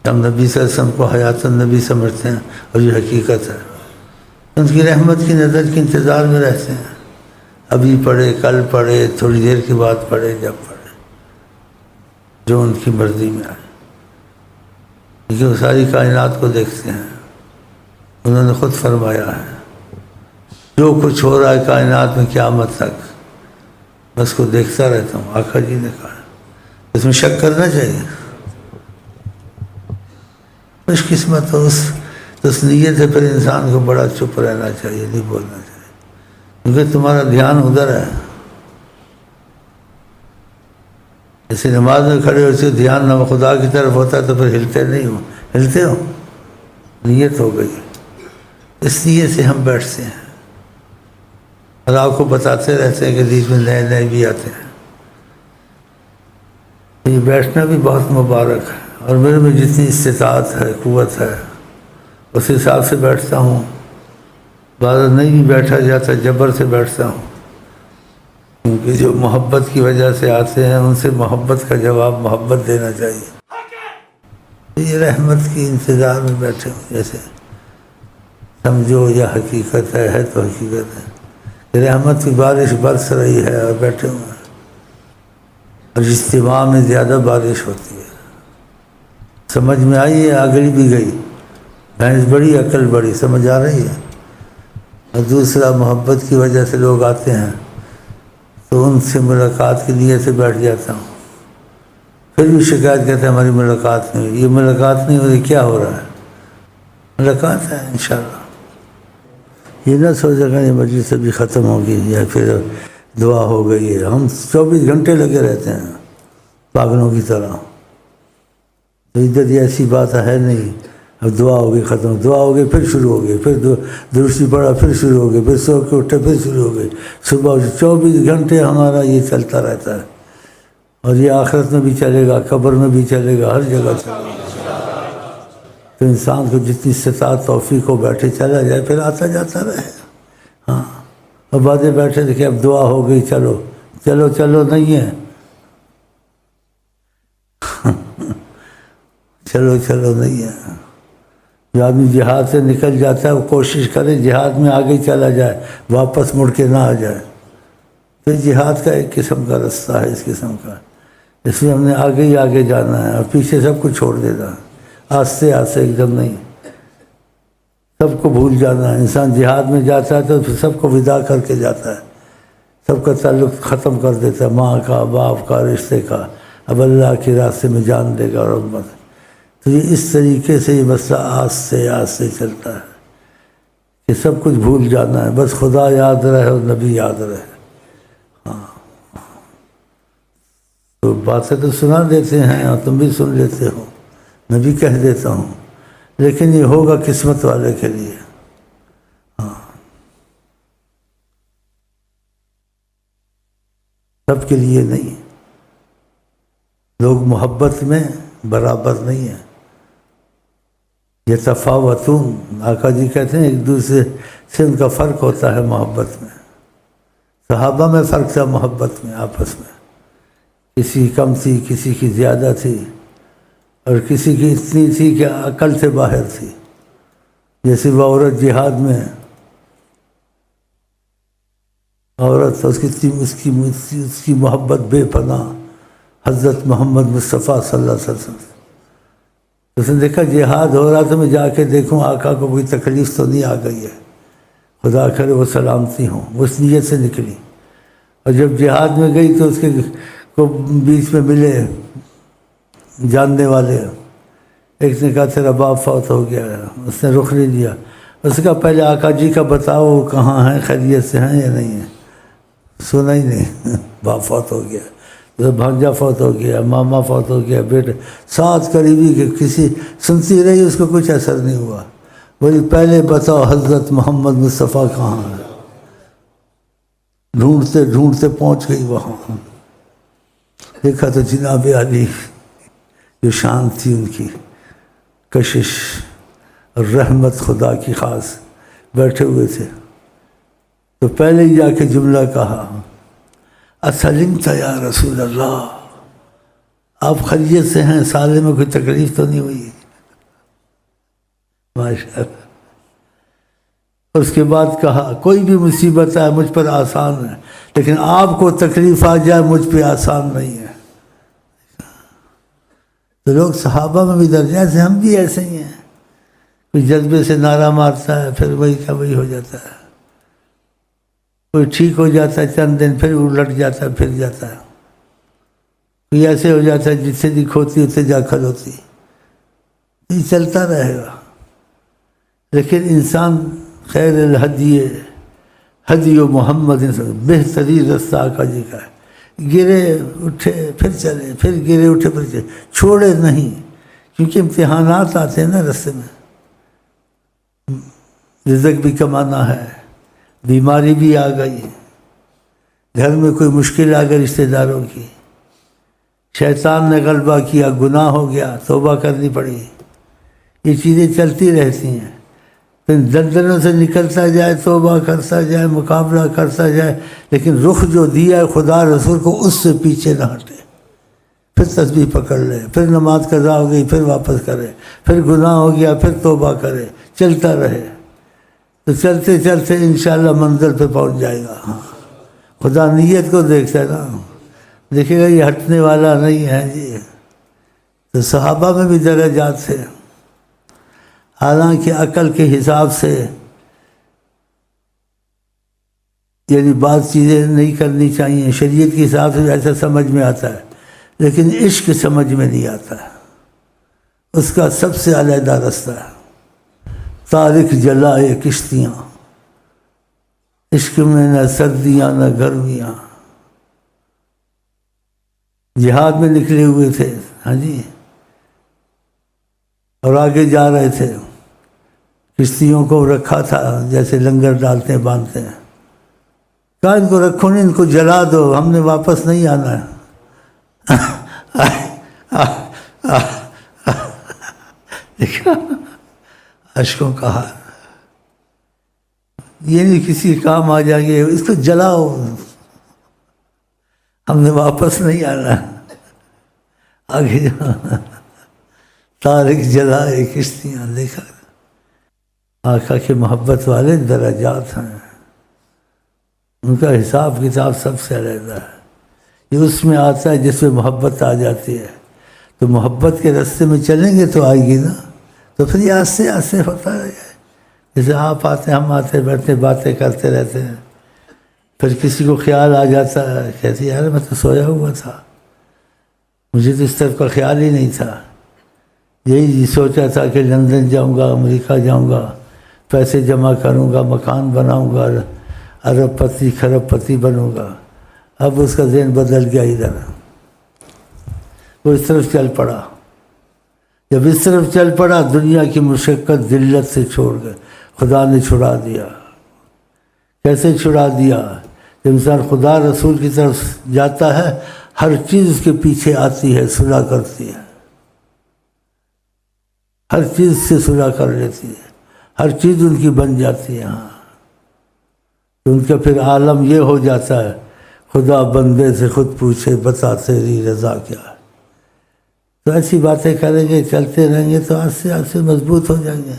ہم نبی صلی اللہ علیہ وسلم کو حیات النبی سمجھتے ہیں اور یہ حقیقت ہے. ان کی رحمت کی نظر کے انتظار میں رہتے ہیں. ابھی پڑھے، کل پڑھے، تھوڑی دیر کے بعد پڑھے، جب پڑھے، جو ان کی مرضی میں آئے. کیونکہ وہ ساری کائنات کو دیکھتے ہیں. انہوں نے خود فرمایا ہے جو کچھ ہو رہا ہے کائنات میں قیامت تک میں اس کو دیکھتا رہتا ہوں. آقا جی نے کہا اس میں شک کرنا چاہیے. خوش قسمت ہو اس نیت سے پھر انسان کو بڑا چپ رہنا چاہیے، نہیں بولنا چاہیے، کیونکہ تمہارا دھیان ادھر ہے. جیسے نماز میں کھڑے ہوتے ہو، دھیان نہ خدا کی طرف ہوتا ہے تو پھر ہلتے نہیں ہو. ہلتے ہو، نیت ہو گئی. اس نیت سے ہم بیٹھتے ہیں اور آپ کو بتاتے رہتے ہیں کہ حدیث میں نئے نئے بھی آتے ہیں. یہ بیٹھنا بھی بہت مبارک ہے، اور میرے میں جتنی استطاعت ہے، قوت ہے، اس حساب سے بیٹھتا ہوں. بعض نہیں بھی بیٹھا جاتا، جبر سے بیٹھتا ہوں، کیونکہ جو محبت کی وجہ سے آتے ہیں ان سے محبت کا جواب محبت دینا چاہیے. یہ رحمت کی انتظار میں بیٹھے ہوں، جیسے سمجھو یا حقیقت ہے تو حقیقت ہے. رحمت کی بارش برس رہی ہے اور بیٹھے ہوئے ہیں، اور اجتماع میں زیادہ بارش ہوتی ہے. سمجھ میں آئی ہے، آگے بھی گئی. بھینس بڑی عقل بڑی، سمجھ آ رہی ہے. اور دوسرا محبت کی وجہ سے لوگ آتے ہیں تو ان سے ملاقات کے لیے سے بیٹھ جاتا ہوں. پھر بھی شکایت کرتے ہیں ہماری ملاقات نہیں ہوئی. یہ ملاقات نہیں ہو رہی، کیا ہو رہا ہے؟ ملاقات ہے انشاءاللہ. یہ نہ سوچے گا یہ مجلس ابھی ختم ہوگی یا پھر دعا ہو گئی ہے. ہم 24 گھنٹے لگے رہتے ہیں پاگلوں کی طرح. تو ادھر یہ ایسی بات ہے نہیں. اب دعا ہو گئی ختم، دعا ہو گئی پھر شروع ہو گئی، پھر درستی پڑھا پھر شروع ہو گئی، پھر سو کے اٹھے پھر شروع ہو گئی. صبح 24 گھنٹے ہمارا یہ چلتا رہتا ہے. اور یہ آخرت میں بھی چلے گا، قبر میں بھی چلے گا، ہر جگہ چلے گا. تو انسان کو جتنی استطاعت توفیق ہو بیٹھے چلا جائے، پھر آتا جاتا رہے. ہاں، اور بعدیں بیٹھے دیکھیں اب دعا ہو گئی، چلو چلو چلو نہیں ہے. چلو چلو نہیں ہے. جو آدمی جہاد سے نکل جاتا ہے وہ کوشش کرے جہاد میں آگے چلا جائے، واپس مڑ کے نہ آ جائے. تو جہاد کا ایک قسم کا رستہ ہے اس قسم کا. اس میں ہم نے آگے ہی آگے جانا ہے اور پیچھے سب کچھ چھوڑ دینا ہے. آہستہ آہستہ، ایک دم نہیں. سب کو بھول جانا ہے. انسان جہاد میں جاتا ہے تو سب کو ودا کر کے جاتا ہے، سب کا تعلق ختم کر دیتا ہے، ماں کا، باپ کا، رشتے کا. اب اللہ کے راستے میں جان دے گا اور امت. تو یہ اس طریقے سے یہ مسئلہ آہستہ آہستہ چلتا ہے کہ سب کچھ بھول جانا ہے، بس خدا یاد رہے اور نبی یاد رہے. ہاں، تو باتیں تو سنا دیتے ہیں اور تم بھی سن لیتے ہو، میں بھی کہہ دیتا ہوں، لیکن یہ ہوگا قسمت والے کے لیے. ہاں، سب کے لیے نہیں. لوگ محبت میں برابر نہیں ہیں. یہ تفاوتون، آقا جی کہتے ہیں ایک دوسرے سے ان کا فرق ہوتا ہے محبت میں. صحابہ میں فرق تھا محبت میں آپس میں. کسی کی کم تھی، کسی کی زیادہ تھی، اور کسی کی اتنی تھی کہ عقل سے باہر تھی. جیسے وہ عورت جہاد میں، عورت اس کی محبت بے پناہ حضرت محمد مصطفیٰ صلی اللہ علیہ وسلم. اس نے دیکھا جہاد ہو رہا تو میں جا کے دیکھوں آقا کو کوئی تکلیف تو نہیں آ گئی ہے، خدا کرے وہ سلامتی ہوں. وہ اس نیت سے نکلی. اور جب جہاد میں گئی تو اس کے کو بیچ میں ملے جاننے والے. ایک نے کہا تیرا باپ فوت ہو گیا ہے. اس نے رخ نہیں دیا. اس نے کہا پہلے آقا جی کا بتاؤ کہاں ہیں، خیریت سے ہیں یا نہیں ہیں. سنا ہی نہیں. باپ فوت ہو گیا، بھانجا فوت ہو گیا، ماما فوت ہو گیا، بیٹے 7 قریبی کے کسی سنتی رہی، اس کو کچھ اثر نہیں ہوا. بولی پہلے بتاؤ حضرت محمد مصطفیٰ کہاں ہے. ڈھونڈتے ڈھونڈتے پہنچ گئی وہاں. دیکھا تو جناب علی جو شان تھی ان کی، کشش اور رحمت خدا کی خاص بیٹھے ہوئے تھے. تو پہلے ہی جا کے جملہ کہا اسلمت یا رسول اللہ، آپ خیریت سے ہیں، سالے میں کوئی تکلیف تو نہیں ہوئی. ماشاء اللہ۔ اس کے بعد کہا کوئی بھی مصیبت آئے مجھ پر آسان ہے، لیکن آپ کو تکلیف آ جائے مجھ پہ آسان نہیں ہے۔ تو لوگ صحابہ میں بھی درجہ سے، ہم بھی ایسے ہی ہیں، کوئی جذبے سے نعرہ مارتا ہے پھر وہی کا وہی ہو جاتا ہے، کوئی ٹھیک ہو جاتا ہے چند دن پھر الٹ جاتا ہے پھر جاتا ہے، کوئی ایسے ہو جاتا ہے جس سے دکھ ہوتی اسے جا کھل ہوتی، یہ چلتا رہے گا۔ لیکن انسان خیر الہدی ہدی و محمد بہترین رستہ آقا جی کا ہے، گرے اٹھے پھر چلے، پھر گرے اٹھے پھر چلے، چھوڑے نہیں، کیونکہ امتحانات آتے ہیں نا رستے میں، رزق بھی کمانا ہے، بیماری بھی آ گئی، گھر میں کوئی مشکل آ گئی رشتہ داروں کی، شیطان نے غلبہ کیا، گناہ ہو گیا، توبہ کرنی پڑی، یہ چیزیں چلتی رہتی ہیں۔ پھر دلدلوں سے نکلتا جائے، توبہ کرتا جائے، مقابلہ کرتا جائے، لیکن رخ جو دیا ہے خدا رسول کو اس سے پیچھے نہ ہٹے، پھر تسبیح پکڑ لے، پھر نماز قضا ہو گئی پھر واپس کرے، پھر گناہ ہو گیا پھر توبہ کرے، چلتا رہے، تو چلتے چلتے انشاءاللہ منزل پہ پہنچ جائے گا۔ خدا نیت کو دیکھتا ہے نا، دیکھے گا یہ ہٹنے والا نہیں ہے جی۔ تو صحابہ میں بھی درجات تھے، حالانکہ عقل کے حساب سے یعنی بعض چیزیں نہیں کرنی چاہیے، شریعت کے حساب سے ایسا سمجھ میں آتا ہے، لیکن عشق سمجھ میں نہیں آتا ہے، اس کا سب سے علیحدہ رستہ ہے۔ تاریخ جلائے کشتیاں، عشق میں نہ سردیاں نہ گرمیاں، جہاد میں نکلے ہوئے تھے، ہاں جی، اور آگے جا رہے تھے، کشتیوں کو رکھا تھا جیسے لنگر ڈالتے ہیں باندھتے ہیں، کہا ان کو رکھو نہیں، ان کو جلا دو، ہم نے واپس نہیں آنا ہے۔ دیکھا اشکوں کا حال، یہ نہیں کسی کام آ جائیں گے، اس کو جلاؤ، ہم نے واپس نہیں آنا، آگے جانا۔ تاریخ جلائے کشتیاں، دیکھا آقا کے محبت والے درجات ہیں، ان کا حساب کتاب سب سے علیحدہ ہے، یہ اس میں آتا ہے جس میں محبت آ جاتی ہے، تو محبت کے راستے میں چلیں گے تو آئے گی نا، تو پھر یہ آستے آستے ہوتا رہے گا، جیسے آپ آتے ہم آتے بیٹھتے باتیں کرتے رہتے ہیں، پھر کسی کو خیال آ جاتا ہے، کہتے یار میں تو سویا ہوا تھا، مجھے تو اس طرف کا خیال ہی نہیں تھا، یہی سوچا تھا کہ لندن جاؤں گا، امریکہ جاؤں گا، پیسے جمع کروں گا، مکان بناؤں گا، ارب پتی کھرب پتی بنوں گا، اب اس کا ذہن بدل گیا، ادھر وہ اس طرف چل پڑا، جب اس طرف چل پڑا دنیا کی مشقت ذلت سے چھوڑ گئے، خدا نے چھڑا دیا۔ کیسے چھڑا دیا؟ جب انسان خدا رسول کی طرف جاتا ہے ہر چیز اس کے پیچھے آتی ہے، صلح کرتی ہے، ہر چیز سے صلح کر لیتی ہے، ہر چیز ان کی بن جاتی ہے، ہاں تو ان کا پھر عالم یہ ہو جاتا ہے، خدا بندے سے خود پوچھے بتا تیری رضا کیا ہے۔ تو ایسی باتیں کریں گے، چلتے رہیں گے تو آہستہ آہستہ مضبوط ہو جائیں گے۔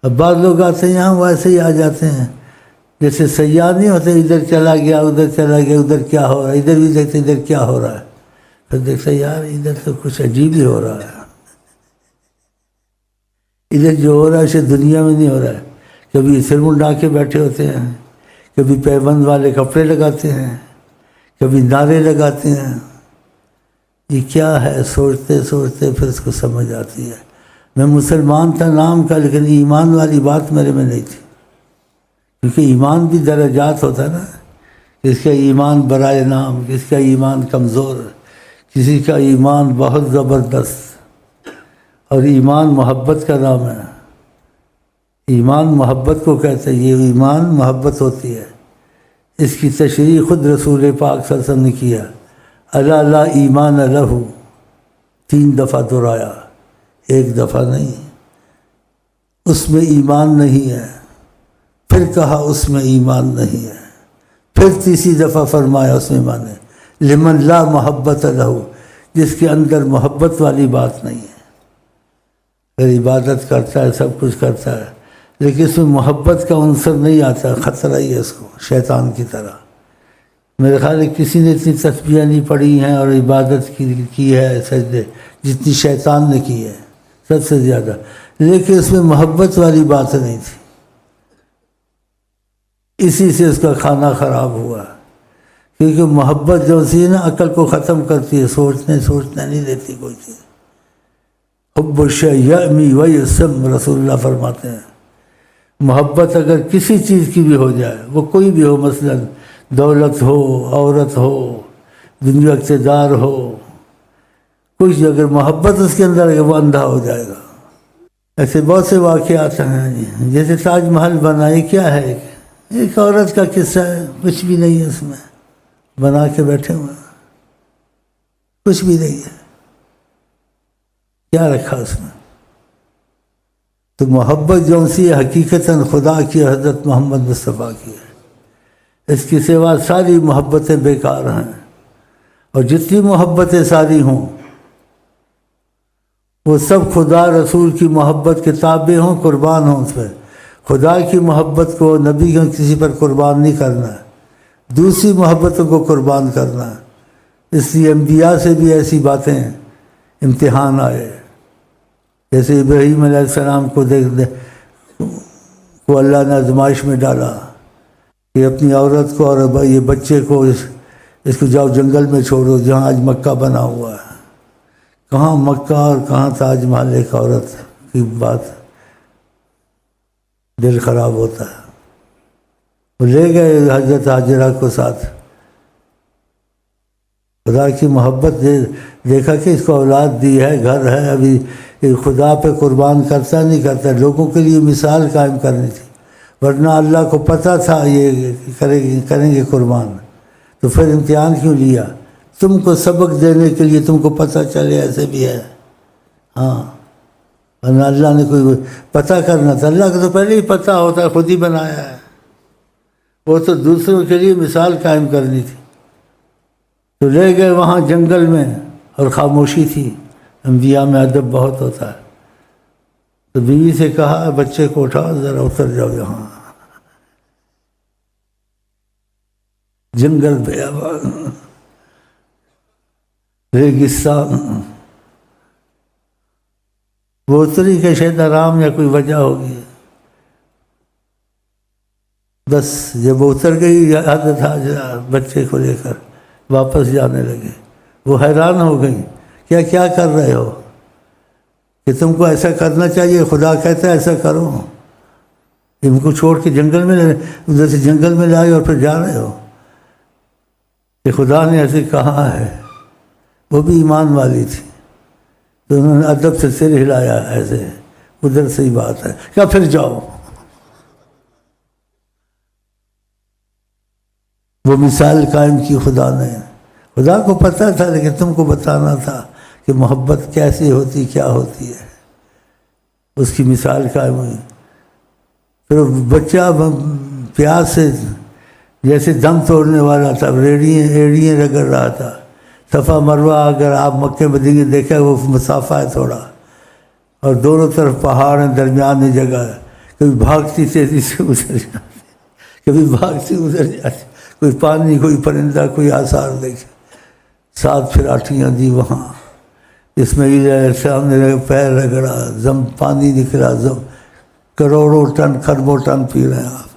اب بعض لوگ آتے ہیں یہاں وہ ایسے ہی آ جاتے ہیں، جیسے سیاح نہیں ہوتے، ادھر چلا گیا ادھر چلا گیا، ادھر کیا ہو رہا ہے، ادھر بھی دیکھتے ادھر کیا ہو رہا ہے، پھر دیکھتے یار ادھر تو کچھ عجیب ہی ہو رہا ہے، ادھر جو ہو رہا ہے اسے دنیا میں نہیں ہو رہا ہے۔ کبھی سر منڈا کے بیٹھے ہوتے ہیں، کبھی پیبند والے کپڑے لگاتے ہیں، کبھی نعرے لگاتے ہیں، یہ کیا ہے؟ سوچتے سوچتے پھر اس کو سمجھ آتی ہے، میں مسلمان تھا نام کا، لیکن ایمان والی بات میرے میں نہیں تھی، کیونکہ ایمان بھی درجات ہوتا ہے نا، کس کا ایمان برائے نام، کس کا ایمان کمزور، کسی کا ایمان بہت زبردست، اور ایمان محبت کا نام ہے، ایمان محبت کو کہتے ہیں، یہ ایمان محبت ہوتی ہے، اس کی تشریح خود رسول پاک صلی اللہ علیہ وسلم نے کیا، الا لا ایمان لہ، 3 دفعہ دہرایا، 1 دفعہ نہیں، اس میں ایمان نہیں ہے، پھر کہا اس میں ایمان نہیں ہے، پھر تیسری دفعہ فرمایا اس میں ایمان ہے، لمن لا محبت لہ، جس کے اندر محبت والی بات نہیں ہے۔ پھر عبادت کرتا ہے، سب کچھ کرتا ہے، لیکن اس میں محبت کا عنصر نہیں آتا، خطرہ ہی ہے اس کو، شیطان کی طرح۔ میرے خیال ہے کسی نے اتنی تسبیحیں نہیں پڑھی ہیں اور عبادت کی ہے سجدے جتنی شیطان نے کی ہے، سب سے زیادہ، لیکن اس میں محبت والی بات نہیں تھی، اسی سے اس کا کھانا خراب ہوا، کیونکہ محبت جو سی نا عقل کو ختم کرتی ہے، سوچنے نہیں دیتی کوئی چیز۔ حب الشیء یعمی ویسم، رسول اللہ فرماتے ہیں، محبت اگر کسی چیز کی بھی ہو جائے، وہ کوئی بھی ہو، مثلا دولت ہو، عورت ہو، دنیا اقتدار ہو، کچھ اگر محبت اس کے اندر ہے وہ اندھا ہو جائے گا۔ ایسے بہت سے واقعات ہیں، جیسے تاج محل بنا، یہ کیا ہے؟ ایک عورت کا قصہ ہے، کچھ بھی نہیں ہے اس میں، بنا کے بیٹھے ہوئے، کچھ بھی نہیں ہے، کیا رکھا اس میں؟ تو محبت جو سی حقیقتاً خدا کی، حضرت محمد مصطفیٰ کی ہے، اس کی سوا ساری محبتیں بیکار ہیں، اور جتنی محبتیں ساری ہوں وہ سب خدا رسول کی محبت کے تابع ہوں، قربان ہوں اس پر۔ خدا کی محبت کو، نبی کو کسی پر قربان نہیں کرنا ہے، دوسری محبتوں کو قربان کرنا ہے۔ اس لیے انبیاء سے بھی ایسی باتیں امتحان آئے، جیسے ابراہیم علیہ السلام کو کو اللہ نے آزمائش میں ڈالا کہ اپنی عورت کو اور یہ بچے کو اس کو جاؤ جنگل میں چھوڑو جہاں آج مکہ بنا ہوا ہے۔ کہاں مکہ اور کہاں تاج محل، ایک عورت کی بات، دل خراب ہوتا ہے۔ وہ لے گئے حضرت حاجرہ کو ساتھ، خدا کی محبت دیکھا کہ اس کو اولاد دی ہے، گھر ہے، ابھی خدا پہ قربان کرتا نہیں کرتا، لوگوں کے لیے مثال قائم کرنی تھی، ورنہ اللہ کو پتہ تھا یہ کریں گے قربان، تو پھر امتحان کیوں لیا؟ تم کو سبق دینے کے لیے، تم کو پتہ چلے ایسے بھی ہے، ہاں، ورنہ اللہ نے کوئی پتہ کرنا تھا، اللہ کو تو پہلے ہی پتہ ہوتا ہے، خود ہی بنایا ہے، وہ تو دوسروں کے لیے مثال قائم کرنی تھی۔ تو لے گئے وہاں جنگل میں، اور خاموشی تھی، انبیاء میں ادب بہت ہوتا ہے۔ تو بیوی سے کہا بچے کو اٹھاؤ، ذرا اتر جاؤ یہاں، جنگل بیابان، ریگستان۔ وہ اتری کہ شاید آرام یا کوئی وجہ ہوگی، بس جب وہ اتر گئی حضرت حاجرہ بچے کو لے کر واپس جانے لگے، وہ حیران ہو گئی، کیا کر رہے ہو؟ کہ تم کو ایسا کرنا چاہیے، خدا کہتا ہے ایسا کرو، ان کو چھوڑ کے جنگل میں ادھر سے جنگل میں لائے اور پھر جا رہے ہو؟ کہ خدا نے ایسے کہا ہے۔ وہ بھی ایمان والی تھی، تو انہوں نے ادب سے سر ہلایا، ایسے ادھر سے ہی بات ہے، کیا پھر جاؤ۔ وہ مثال قائم کی خدا نے، خدا کو پتہ تھا لیکن تم کو بتانا تھا کہ محبت کیسی ہوتی، کیا ہوتی ہے، اس کی مثال قائم ہوئی۔ پھر بچہ پیاس سے جیسے دم توڑنے والا تھا، ایڑیاں رگڑ رہا تھا۔ صفا مروہ اگر آپ مکے مدینے دیکھا وہ مسافہ ہے تھوڑا، اور دونوں طرف پہاڑ ہیں، درمیان میں جگہ ہے، کبھی بھاگتی تیزی سے گزر جاتی، کبھی بھاگتی گزر جاتی، کوئی پانی، کوئی پرندہ، کوئی آثار دیکھے۔ 7 پھراٹیاں دی وہاں، اسماعیل علیہ السلام نے پیر رگڑا، زم پانی نکلا، زم کروڑوں ٹن، خربوں ٹن پی رہے ہیں آپ،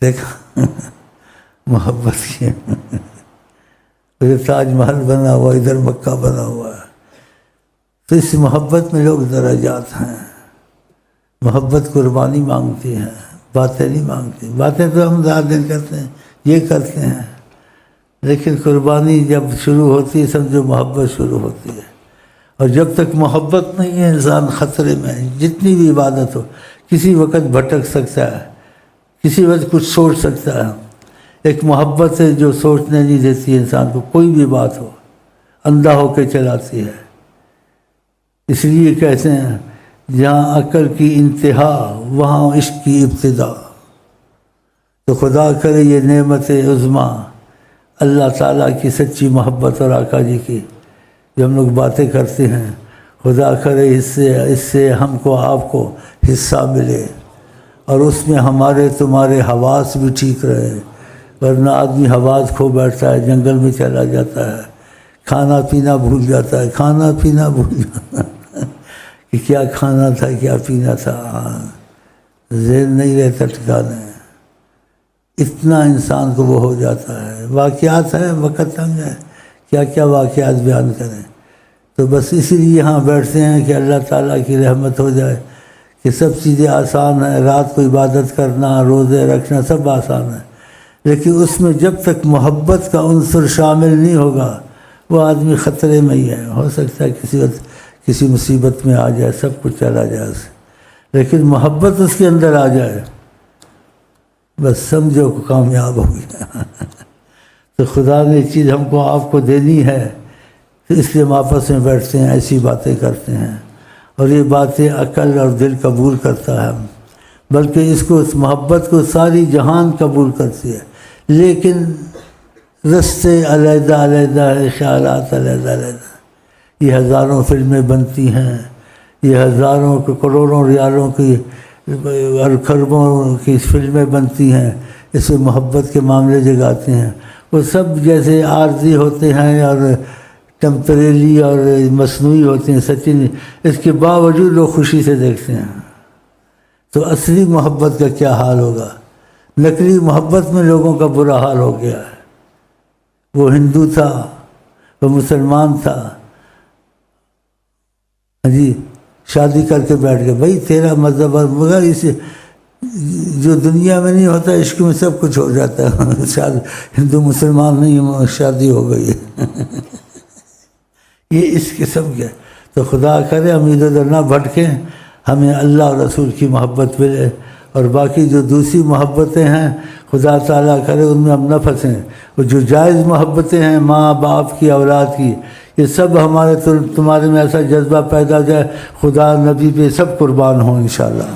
دیکھا محبت کی۔ ادھر تاج محل بنا ہوا، ادھر مکہ بنا ہوا ہے۔ تو اس محبت میں لوگ درجات ہیں، محبت قربانی مانگتی ہے، باتیں نہیں مانگتی۔ باتیں تو ہم زیادہ دن کرتے ہیں، یہ کرتے ہیں، لیکن قربانی جب شروع ہوتی ہے سمجھو محبت شروع ہوتی ہے، اور جب تک محبت نہیں ہے انسان خطرے میں ہے۔ جتنی بھی عبادت ہو، کسی وقت بھٹک سکتا ہے، کسی وقت کچھ سوچ سکتا ہے۔ ایک محبت ہے جو سوچنے نہیں دیتی انسان کو، کوئی بھی بات ہو اندھا ہو کے چلاتی ہے۔ اس لیے کہتے ہیں جہاں عقل کی انتہا وہاں عشق کی ابتدا۔ تو خدا کرے یہ نعمت عظمیٰ اللہ تعالیٰ کی سچی محبت اور آقا جی کی جو ہم لوگ باتیں کرتے ہیں، خدا کرے اس سے ہم کو آپ کو حصہ ملے اور اس میں ہمارے تمہارے حواس بھی ٹھیک رہے، ورنہ آدمی حواس کھو بیٹھتا ہے، جنگل میں چلا جاتا ہے، کھانا پینا بھول جاتا ہے، کھانا پینا بھول جاتا ہے کہ کیا کھانا تھا کیا پینا تھا، ذہن نہیں رہتا ٹھکانے، اتنا انسان کو وہ ہو جاتا ہے۔ واقعات ہیں، وقت تنگ ہے، کیا کیا واقعات بیان کریں، تو بس اسی لیے یہاں بیٹھتے ہیں کہ اللہ تعالیٰ کی رحمت ہو جائے کہ سب چیزیں آسان ہیں، رات کو عبادت کرنا، روزے رکھنا سب آسان ہے، لیکن اس میں جب تک محبت کا عنصر شامل نہیں ہوگا وہ آدمی خطرے میں ہی ہے۔ ہو سکتا ہے کسی وقت کسی مصیبت میں آ جائے، سب کچھ چلا جائے اسے، لیکن محبت اس کے اندر آ جائے بس سمجھو کہ کامیاب ہو گیا۔ تو خدا نے یہ چیز ہم کو آپ کو دینی ہے، تو اس لیے ہم آپس میں بیٹھتے ہیں، ایسی باتیں کرتے ہیں، اور یہ باتیں عقل اور دل قبول کرتا ہے، بلکہ اس کو، اس محبت کو ساری جہان قبول کرتی ہے، لیکن رستے علیحدہ علیحدہ ہے، خیالات علیحدہ علیحدہ۔ یہ ہزاروں فلمیں بنتی ہیں، یہ ہزاروں کے کروڑوں ریالوں کی اور خربوں کی فلمیں بنتی ہیں، اس میں محبت کے معاملے جگاتے ہیں، وہ سب جیسے عارضی ہوتے ہیں اور ٹیمپریری اور مصنوعی ہوتے ہیں، سچی نہیں، اس کے باوجود لوگ خوشی سے دیکھتے ہیں۔ تو اصلی محبت کا کیا حال ہوگا؟ نقلی محبت میں لوگوں کا برا حال ہو گیا ہے۔ وہ ہندو تھا، وہ مسلمان تھا، جی شادی کر کے بیٹھ گئے، بھائی تیرا مذہب، مگر اس جو دنیا میں نہیں ہوتا عشق میں سب کچھ ہو جاتا ہے، شاید ہندو مسلمان نہیں، شادی ہو گئی ہے۔ یہ اس قسم کے، تو خدا کرے ہم ادھر ادھر نہ بھٹکیں، ہمیں اللہ اور رسول کی محبت ملے، اور باقی جو دوسری محبتیں ہیں خدا تعالیٰ کرے ان میں ہم نہ پھنسیں، اور جو جائز محبتیں ہیں ماں باپ کی، اولاد کی، یہ سب ہمارے تمہارے میں ایسا جذبہ پیدا ہو جائے خدا نبی پہ سب قربان ہوں انشاءاللہ۔